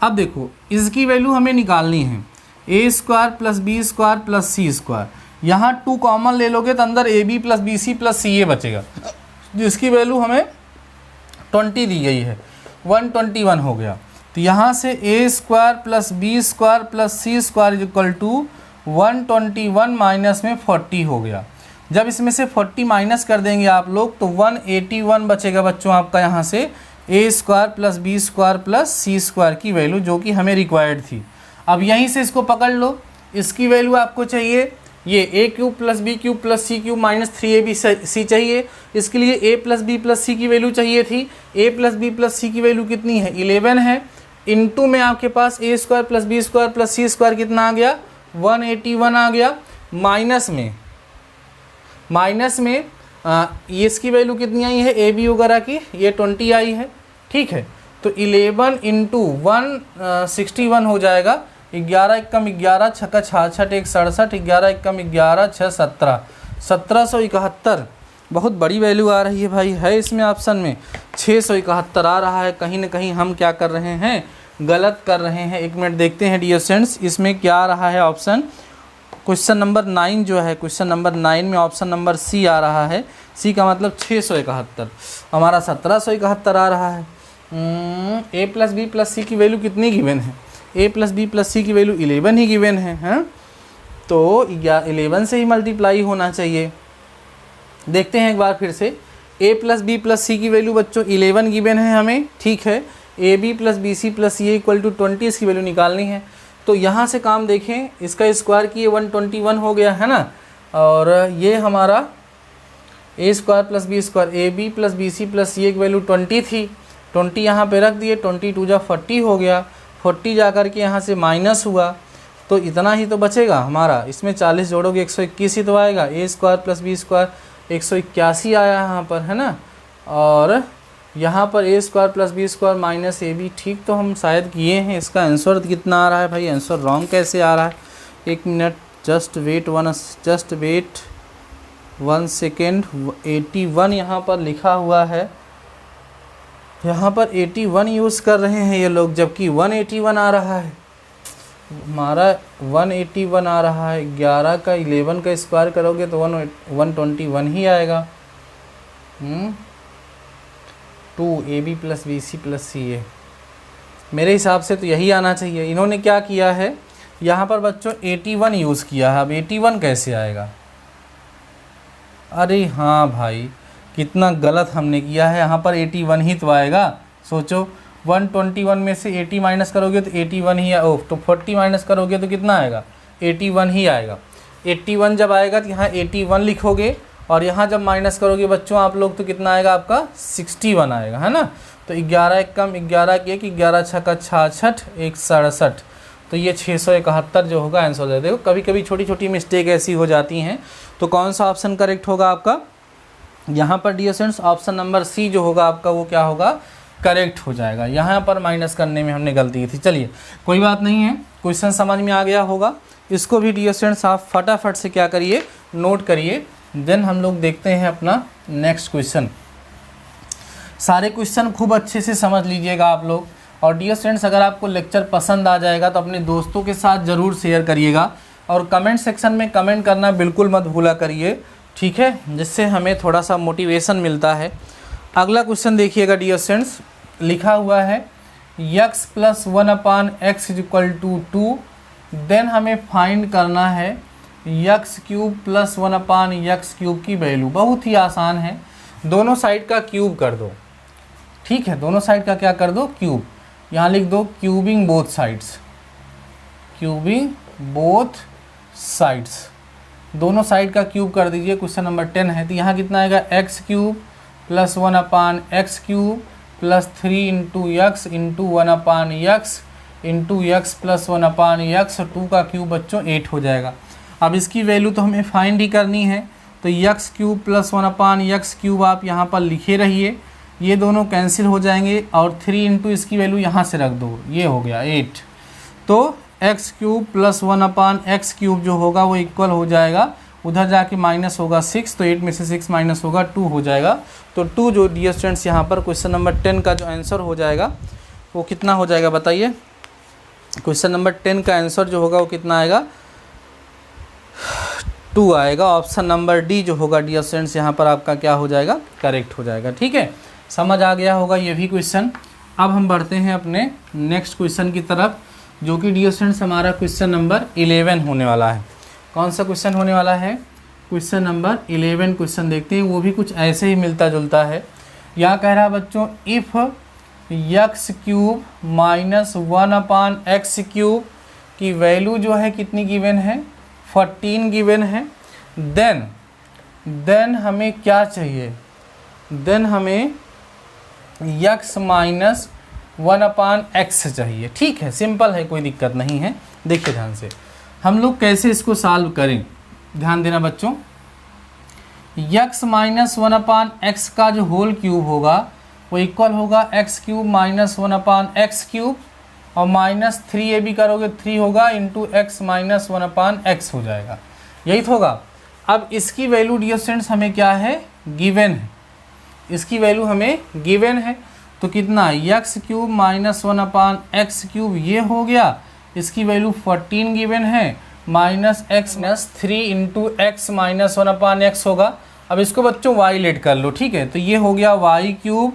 अब देखो इसकी वैल्यू हमें निकालनी है, a square plus B square plus C square, यहाँ 2 कॉमन ले लोगे तो अंदर a B plus B C plus C a बचेगा, जिसकी वैल्यू हमें 20 दी गई है, 121 हो गया। तो यहाँ से a square plus B square plus C square is equal to 121 minus में 40 हो गया। जब इसमें से 40 माइनस कर देंगे आप लोग तो 181 बचेगा बच्चों आपका यहाँ से a square plus B square plus C square की वैल्यू, जो कि हमें रिक्वायर्ड थी। अब यहीं से इसको पकड़ लो, इसकी वैल्यू आपको चाहिए ये A cube plus B cube plus C cube minus 3abc चाहिए। इसके लिए ए प्लस बी प्लस सी की वैल्यू चाहिए थी। ए प्लस बी प्लस सी की वैल्यू कितनी है, 11 है। इनटू में आपके पास A square plus B square plus C square कितना आ गया, 181 आ गया। माइनस में ये इसकी वैल्यू कितनी आई है, ए बी वगैरह की, ये 20 आई है। ठीक है, तो 11 इंटू 161 हो जाएगा। 11 एकम 11, छक्का 66, एक 67, 11 एकम 11, 6 17, 1771। बहुत बड़ी वैल्यू आ रही है भाई, है इसमें ऑप्शन में 671 आ रहा है। कहीं ना कहीं हम क्या कर रहे हैं, गलत कर रहे हैं। एक मिनट देखते हैं डियर स्टूडेंट्स इसमें क्या आ रहा है ऑप्शन। क्वेश्चन नंबर 9 जो है, क्वेश्चन नंबर 9 में ऑप्शन नंबर सी आ रहा है। सी का मतलब 671, हमारा 1771 आ रहा है। ए प्लस बी प्लस सी की वैल्यू कितनी गिवन है, ए प्लस बी प्लस सी की वैल्यू 11 ही गिवन है, हैं? तो 11 से ही मल्टीप्लाई होना चाहिए। देखते हैं एक बार फिर से, ए प्लस बी प्लस सी की वैल्यू बच्चों 11 गिवन है हमें। ठीक है, a B plus B C plus c equal to 20 इसकी वैल्यू निकालनी है। तो यहाँ से काम देखें, इसका स्क्वायर किए 121 हो गया है ना, और ये हमारा A square plus B square, A B plus B C plus सी की वैल्यू 20 थी, 20 यहाँ पे रख दिए, 22 जा 40 हो गया, 40 जा कर के यहाँ से माइनस हुआ, तो इतना ही तो बचेगा हमारा। इसमें 40 जोड़ोगे 121 ही तो आएगा। A square plus B square 181 आया यहाँ पर, है ना, और यहाँ पर A square plus B square minus A B. ठीक तो हम शायद किए हैं। इसका आंसर कितना आ रहा है भाई, आंसर रॉन्ग कैसे आ रहा है, एक मिनट, जस्ट वेट 1 सेकेंड। 81 यहाँ पर लिखा हुआ है, यहाँ पर 81 यूज़ कर रहे हैं ये लोग, जबकि 181 आ रहा है हमारा, 181 आ रहा है। 11 का 11 का स्क्वायर करोगे तो 121 ही आएगा। 2ab plus B C plus C A, मेरे हिसाब से तो यही आना चाहिए। इन्होंने क्या किया है, यहाँ पर बच्चों 81 यूज़ किया है। अब 81 कैसे आएगा? अरे हाँ भाई, कितना गलत हमने किया है, यहाँ पर 81 ही तो आएगा। सोचो 121 में से 80 माइनस करोगे तो 81 ही तो 40 माइनस करोगे तो कितना आएगा? 81 ही आएगा। 81 जब आएगा तो यहाँ 81 लिखोगे, और यहाँ जब माइनस करोगे बच्चों आप लोग तो कितना आएगा आपका? 61 आएगा, है ना। तो 11 एक कम 11 के 11 छक्का 66, 1 67, तो ये 671 जो होगा आंसर हो जाएगा। देखो कभी कभी छोटी छोटी मिस्टेक ऐसी हो जाती हैं, तो कौन सा ऑप्शन करेक्ट होगा आपका? यहाँ पर dear students option number C जो होगा आपका वो क्या होगा? करेक्ट हो जाएगा। यहाँ पर माइनस करने में हमने गलती की थी। चलिए कोई बात नहीं है, क्वेश्चन समझ में आ गया होगा। इसको भी डियर स्टूडेंट्स आप फटाफट से क्या करिए, नोट करिए। देन हम लोग देखते हैं अपना नेक्स्ट क्वेश्चन। सारे क्वेश्चन खूब अच्छे से समझ लीजिएगा आप लोग। और डियर स्टूडेंट्स अगर आपको लेक्चर पसंद आ जाएगा तो अपने दोस्तों के साथ ज़रूर शेयर करिएगा, और कमेंट सेक्शन में कमेंट करना बिल्कुल मत भूला करिए, ठीक है, जिससे हमें थोड़ा सा मोटिवेशन मिलता है। अगला क्वेश्चन देखिएगा डियर स्टूडेंट्स, लिखा हुआ है x + 1/x = 2। देन हमें फाइंड करना है x³ + 1/x³ की वैल्यू। बहुत ही आसान है, दोनों साइड का क्यूब कर दो, ठीक है, दोनों साइड का क्या कर दो? क्यूब। यहाँ लिख दो cubing both sides, cubing both sides, दोनों साइड का क्यूब कर दीजिए। क्वेश्चन नंबर 10 है, तो यहाँ कितना आएगा? x³ + 1/x³ + 3 × x × 1/x × x + 1/x, 2 का क्यूब बच्चों 8 हो जाएगा। अब इसकी वैल्यू तो हमें फाइंड ही करनी है, तो x³ + 1/x³ आप यहाँ पर लिखे रहिए, ये दोनों कैंसिल हो जाएंगे, और 3 × इसकी वैल्यू यहाँ से रख दो, ये हो गया 8। तो x³ + 1/x³ जो होगा वो इक्वल हो जाएगा, उधर जाके माइनस होगा 6, तो 8 में से 6 माइनस होगा 2 हो जाएगा। तो 2 जो डियर स्टूडेंट्स यहाँ पर क्वेश्चन नंबर 10 का जो आंसर हो जाएगा वो कितना हो जाएगा बताइए? क्वेश्चन नंबर 10 का आंसर जो होगा वो कितना आएगा? 2 आएगा। ऑप्शन नंबर डी जो होगा डियर स्टूडेंट्स यहाँ पर आपका क्या हो जाएगा? करेक्ट हो जाएगा, ठीक है। समझ आ गया होगा ये भी क्वेश्चन। अब हम बढ़ते हैं अपने नेक्स्ट क्वेश्चन की तरफ, जो कि डियर स्टूडेंट्स हमारा क्वेश्चन नंबर 11 होने वाला है। कौन सा क्वेश्चन होने वाला है? क्वेश्चन नंबर 11 क्वेश्चन देखते हैं, वो भी कुछ ऐसे ही मिलता जुलता है। यहाँ कह रहा है बच्चों इफ़ x³ - 1/x³ की वैल्यू जो है कितनी गिवन है? 14 गिवन है। देन हमें क्या चाहिए? देन हमें x - 1/x चाहिए, ठीक है, सिंपल है, कोई दिक्कत नहीं है। देखिए ध्यान से हम लोग कैसे इसको सॉल्व करें, ध्यान देना बच्चों। x - 1/x का जो होल क्यूब होगा वो इक्वल होगा x³ - 1/x³, और -3ab करोगे 3 होगा इंटू x - 1/x हो जाएगा, यही तो होगा। अब इसकी वैल्यू डियर स्टूडेंट्स हमें क्या है? गिवन है, इसकी वैल्यू हमें गिवन है। तो कितना? x³ - 1/x³ ये हो गया, इसकी वैल्यू 14 गिवन है, -3 इंटू x - 1/x होगा। अब इसको बच्चों y लेट कर लो, ठीक है, तो ये हो गया y³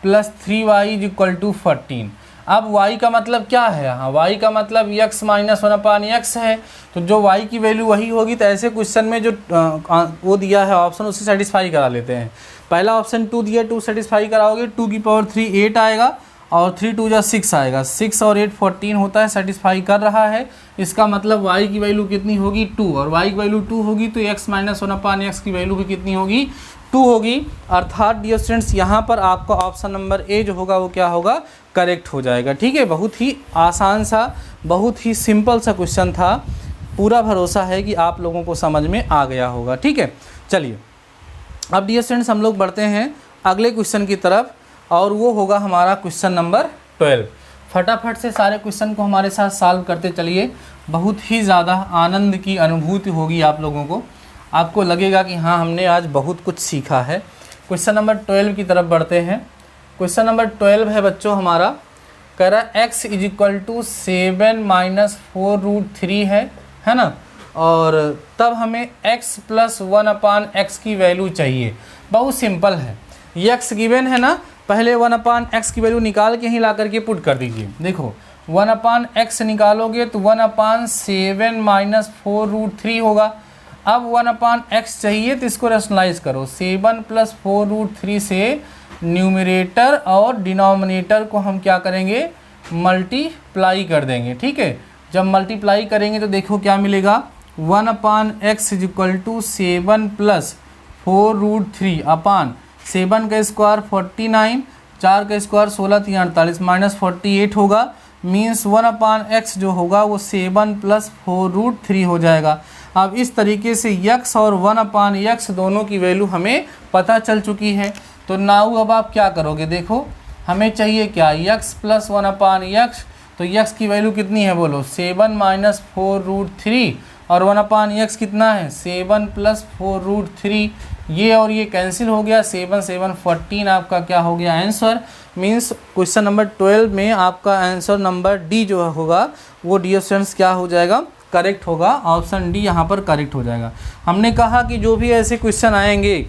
+ 3y = 14। अब y का मतलब क्या है? यहाँ y का मतलब x - 1/x है, तो जो y की वैल्यू वही होगी। तो ऐसे क्वेश्चन में जो वो दिया है ऑप्शन उसे सेटिस्फाई करा लेते हैं। पहला ऑप्शन 2 दिया, 2 सेटिस्फाई कराओगे, 2 की पावर 3 8 आएगा, और 3 2 जा 6 आएगा, 6 और 8 14 होता है, सेटिस्फाई कर रहा है। इसका मतलब y की वैल्यू कितनी होगी? 2, और y की वैल्यू 2 होगी तो x - 1/x की वैल्यू भी कितनी होगी? 2 होगी। अर्थात डियर स्टूडेंट्स यहाँ पर आपका ऑप्शन नंबर ए जो होगा वो क्या होगा? करेक्ट हो जाएगा, ठीक है। बहुत ही आसान सा, बहुत ही सिंपल सा क्वेश्चन था, पूरा भरोसा है कि आप लोगों को समझ में आ गया होगा, ठीक है। चलिए अब डियर स्टूडेंट्स हम लोग बढ़ते हैं अगले क्वेश्चन की तरफ, और वो होगा हमारा क्वेश्चन नंबर 12। फटाफट से सारे क्वेश्चन को हमारे साथ सॉल्व करते चलिए, बहुत ही ज़्यादा आनंद की अनुभूति होगी आप लोगों को, आपको लगेगा कि हाँ हमने आज बहुत कुछ सीखा है। क्वेश्चन नंबर 12 की तरफ बढ़ते हैं। क्वेश्चन नंबर 12 है बच्चों हमारा, कह रहा है x = 7 - 4√3 है ना, और तब हमें x + 1/x की वैल्यू चाहिए। बहुत सिंपल है, ये x गिवन है ना, पहले 1/x की वैल्यू निकाल के ही ला करके पुट कर दीजिए। देखो 1/x निकालोगे तो 1/7 माइनस 4√3 होगा। अब 1/x चाहिए तो इसको रैशनलाइज करो, 7 + 4√3 से न्यूमरेटर और डिनोमिनेटर को हम क्या करेंगे, मल्टीप्लाई कर देंगे। ठीक है, जब मल्टीप्लाई करेंगे तो देखो क्या मिलेगा, 1/x = 7 + 4√3 अपान 7 का स्क्वायर 49, 4 का स्क्वायर 16 × 3 = 48 माइनस 48 होगा। मीन्स 1/x जो होगा वो 7 + 4√3 हो जाएगा। अब इस तरीके से x और 1/x दोनों की वैल्यू हमें पता चल चुकी है। तो नाउ अब आप क्या करोगे, देखो हमें चाहिए क्या, x + 1/x। तो x की वैल्यू कितनी है बोलो, 7 - 4√3 और 1/x कितना है, 7 + 4√3। ये और ये कैंसिल हो गया, 7 × 7 = 14 आपका क्या हो गया आंसर। मीन्स क्वेश्चन नंबर 12 में आपका आंसर नंबर डी जो होगा वो डियर स्टूडेंट्स क्या हो जाएगा, करेक्ट होगा। ऑप्शन डी यहाँ पर करेक्ट हो जाएगा। हमने कहा कि जो भी ऐसे क्वेश्चन आएंगे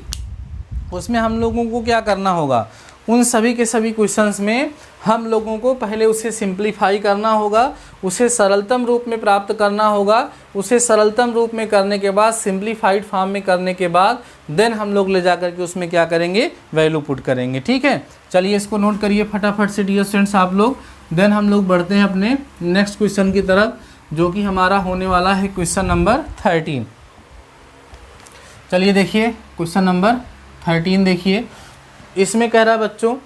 उसमें हम लोगों को क्या करना होगा, उन सभी के सभी क्वेश्चंस में हम लोगों को पहले उसे सिंप्लीफाई करना होगा, उसे सरलतम रूप में प्राप्त करना होगा। उसे सरलतम रूप में करने के बाद, सिंप्लीफाइड फॉर्म में करने के बाद देन हम लोग ले जा कर के उसमें क्या करेंगे, वैल्यू पुट करेंगे। ठीक है, चलिए इसको नोट करिए फटाफट से डियर स्टूडेंट्स आप लोग। देन हम लोग बढ़ते हैं अपने नेक्स्ट क्वेश्चन की तरफ, जो कि हमारा होने वाला है क्वेश्चन नंबर 13। चलिए देखिए क्वेश्चन नंबर 13 देखिए, इसमें कह रहा है बच्चों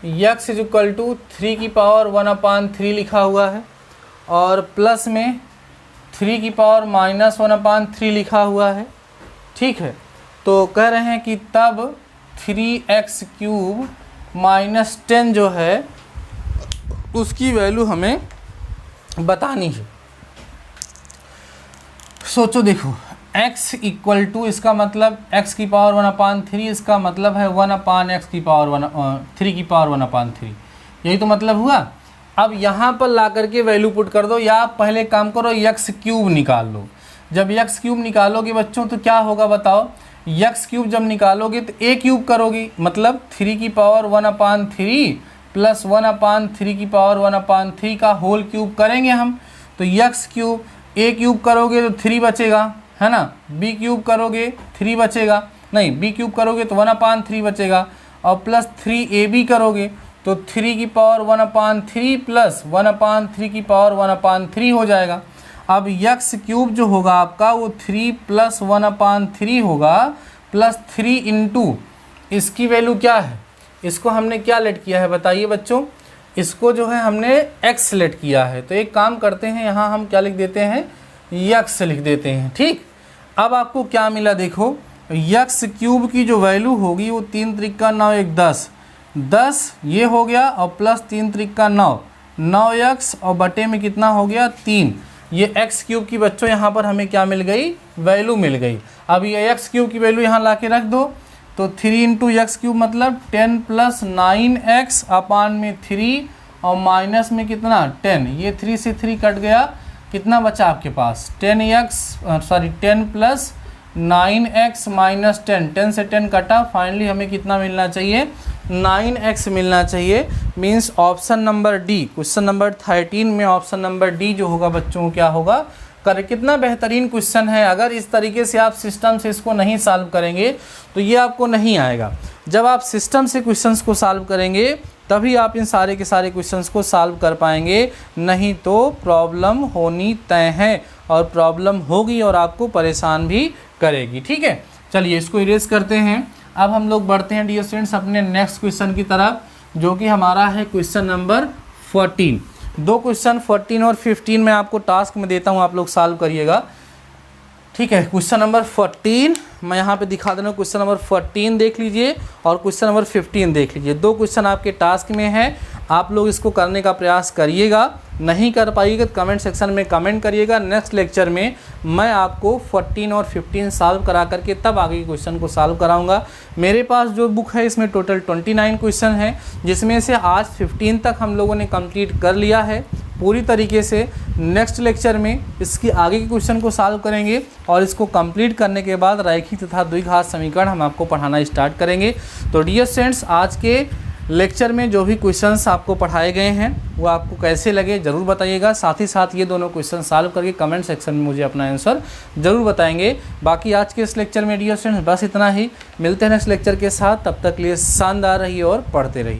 x = 3⁻1/3 लिखा हुआ है और प्लस में 3⁻−1/3 लिखा हुआ है। ठीक है, तो कह रहे हैं कि तब 3x³ - 10 जो है उसकी वैल्यू हमें बतानी है। सोचो देखो, x = इसका मतलब x⁻1/3, इसका मतलब है 1/3⁻1/3, यही तो मतलब हुआ। अब यहाँ पर ला करके वैल्यू पुट कर दो, या आप पहले काम करो x³ निकाल लो। जब x³ निकालोगे बच्चों तो क्या होगा बताओ, x³ जब निकालोगे तो a³ करोगी, मतलब 3⁻1/3 + 1/3⁻1/3 का होल क्यूब करेंगे हम। तो x³ a³ करोगे तो 3 बचेगा, है ना, b³ करोगे 3 बचेगा, नहीं b³ करोगे तो 1/3 बचेगा, और प्लस 3ab करोगे तो 3⁻1/3 + 1/3⁻1/3 हो जाएगा। अब x³ जो होगा आपका वो 3 + 1/3 होगा, प्लस 3 × इसकी वैल्यू क्या है, इसको हमने क्या लेट किया है बताइए बच्चों, इसको जो है हमने x सेलेक्ट किया है। तो एक काम करते हैं, यहाँ हम क्या लिख देते हैं, x लिख देते हैं। ठीक, अब आपको क्या मिला देखो, x³ की जो वैल्यू होगी वो 3 × 3 = 9, 1 10 10 ये हो गया, और प्लस 3 × 3 = 9 9x, और बटे में कितना हो गया 3। ये x³ की बच्चों यहाँ पर हमें क्या मिल गई, वैल्यू मिल गई। अब ये x³ की वैल्यू यहाँ ला के रख दो, तो 3 × x³ मतलब 10 + 9x अपान में 3 और माइनस में कितना 10, ये 3 से 3 कट गया, कितना बचा आपके पास 10 + 9x - 10, 10 से 10 कटा, फाइनली हमें कितना मिलना चाहिए, 9x मिलना चाहिए। Means option number D, question number 13 में ऑप्शन नंबर डी जो होगा बच्चों क्या होगा, कितना बेहतरीन क्वेश्चन है। अगर इस तरीके से आप सिस्टम से इसको नहीं सॉल्व करेंगे तो ये आपको नहीं आएगा। जब आप सिस्टम से क्वेश्चंस को सॉल्व करेंगे तभी आप इन सारे के सारे क्वेश्चंस को सॉल्व कर पाएंगे, नहीं तो प्रॉब्लम होनी तय है, और प्रॉब्लम होगी और आपको परेशान भी करेगी। ठीक है, चलिए इसको इरेज करते हैं। अब हम लोग बढ़ते हैं डियर स्टूडेंट्स अपने नेक्स्ट क्वेश्चन की तरफ, जो कि हमारा है क्वेश्चन नंबर 14। दो क्वेश्चन 14 और 15 मैं आपको टास्क में देता हूं, आप लोग सॉल्व करिएगा। ठीक है, क्वेश्चन नंबर 14 मैं यहाँ पे दिखा दे रहा हूँ, क्वेश्चन नंबर 14 देख लीजिए और क्वेश्चन नंबर 15 देख लीजिए। दो क्वेश्चन आपके टास्क में है, आप लोग इसको करने का प्रयास करिएगा। नहीं कर पाइएगा तो कमेंट सेक्शन में कमेंट करिएगा। नेक्स्ट लेक्चर में मैं आपको 14 और 15 सॉल्व करा करके तब आगे के क्वेश्चन को सॉल्व कराऊंगा। मेरे पास जो बुक है इसमें टोटल 29 क्वेश्चन है, जिसमें से आज 15 तक हम लोगों ने कंप्लीट कर लिया है पूरी तरीके से। नेक्स्ट लेक्चर में इसकी आगे के क्वेश्चन को सॉल्व करेंगे और इसको कंप्लीट करने के बाद रैखिक तथा द्विघात समीकरण हम आपको पढ़ाना स्टार्ट करेंगे। तो डियर स्टूडेंट्स, आज के लेक्चर में जो भी क्वेश्चंस आपको पढ़ाए गए हैं वो आपको कैसे लगे ज़रूर बताइएगा। साथ ही साथ ये दोनों क्वेश्चन सॉल्व करके कमेंट सेक्शन में मुझे अपना आंसर ज़रूर बताएंगे। बाकी आज के इस लेक्चर में डियर स्टूडेंट्स बस इतना ही, मिलते हैं नेक्स्ट लेक्चर के साथ, तब तक के लिए शानदार रहिए और पढ़ते रहिए।